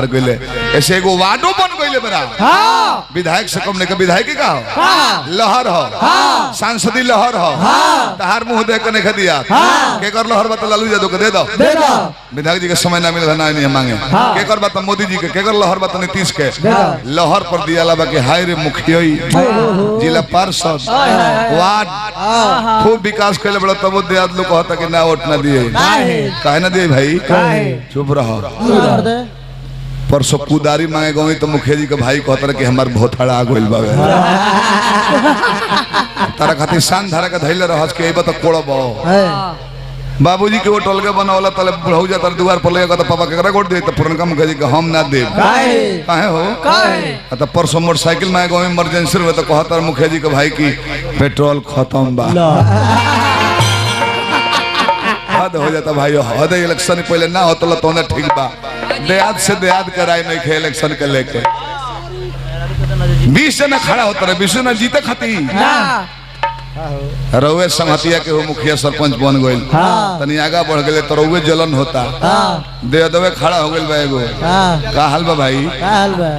ऐसे एगो वार्डो बन गईले बरा। हाँ। विधायक से कम ने विधायक का हाँ। लहर हो हाँ। सांसदी लहर हो हाँ। तहार मुंह देख के नहीं दिया हाँ। के कर लहर बता लालू यादव के दे दो विधायक जी के समय ना मिले ना नहीं मांगे हाँ। के कर बता मोदी जी के कर लहर बता नीतीश के लहर पर दिया ला के हाय रे मुखिया जिला पार्षद वार्ड खूब विकास कैले बड़ा तब दिया लोग कहता कि ना वोट ना दिए काहे ना दिए भाई चुप रहो। परसों कुदारी मांगे गई तो मुखिया जी के भाई कहता कि हमार भोथड़ा आ गइल बावे तारा खातिर शान धारा के धैले रहस के एबा तो कोड़ब बाबूजी के वोट अलगे बनावला तले बुढ़ऊ जाता द्वार पर लगेगा तो पापा केकरा वोट दे तो पुरनका मुखिया जी के हम ना देब काहे हो काहे तो परसों मोटरसाइकिल मांगे गई इमरजेंसी में तो कहता मुखिया जी के भाई की पेट्रोल खत्म बा हद हो जाता भाई हद इलेक्शन पहले ना होता तो ठीक बा देहात से देहात कराए नहीं खे इलेक्शन के लेके 20 जना खड़ा होता रहे 20 जना जीते खाती रउए संगतिया के हो मुखिया सरपंच बन गइल तनी आगा बढ़ गए तो रउए जलन होता दे दवे खड़ा हो गइल बा एगो का हाल बा भाई का हाल बा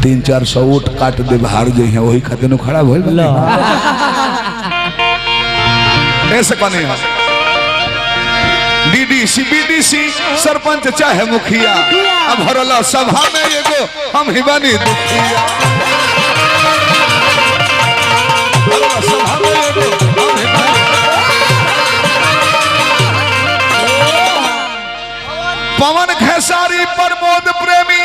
300-400 वोट काट दे बाहर जे है वही खातिर खड़ा होइल ऐसे कने है डीडीसी बीडीसी सरपंच चाहे मुखिया अब हरला सभा में एगो हम ही बनी दुखिया सभा में एगो हम ही बनी पवन खेसारी प्रमोद प्रेमी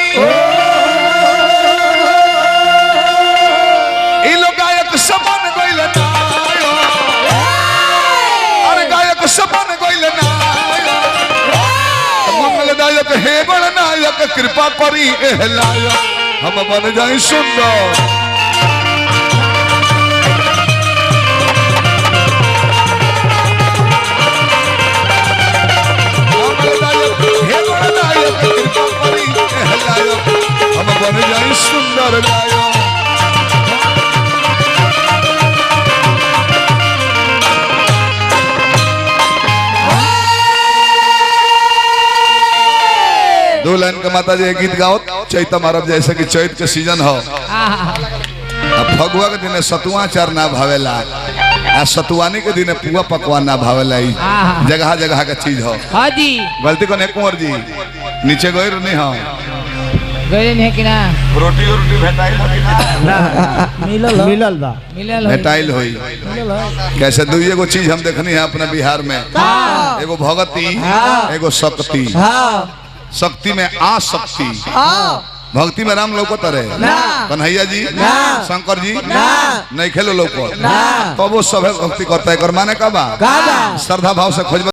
इ लोग गायक सबन गइल ना अरे गायक सबन गइल ना नायक हे गणनायक कृपा करी एहलायक हम बन जाए सुंदर हे गणनायक कृपा करी एहलायक हम बन जाए सुंदर गायक दो लाइन का माता जी गीत गाओ चैत मारब जैसे कि चैत के सीजन हो अब फगुआ के दिन सतुआ चार ना भावेला आ सतुआनी के दिन पुआ पकवान ना भावेला जगह जगह का चीज हो हाँ जी गलती को नहीं कुंवर जी नीचे गए नहीं हो गए नहीं कि ना रोटी रोटी भेटाइल मिलल बा भेटाइल होई कैसे दुई एगो चीज हम देखनी है अपने बिहार में एगो भगती एगो शक्ति शक्ति में आसक्ति भक्ति में राम लौकत रहे कन्हैया जी शंकर जी नहीं खेलो लौकत तो वो सब भक्ति करता है माने का बा श्रद्धा भाव से खोज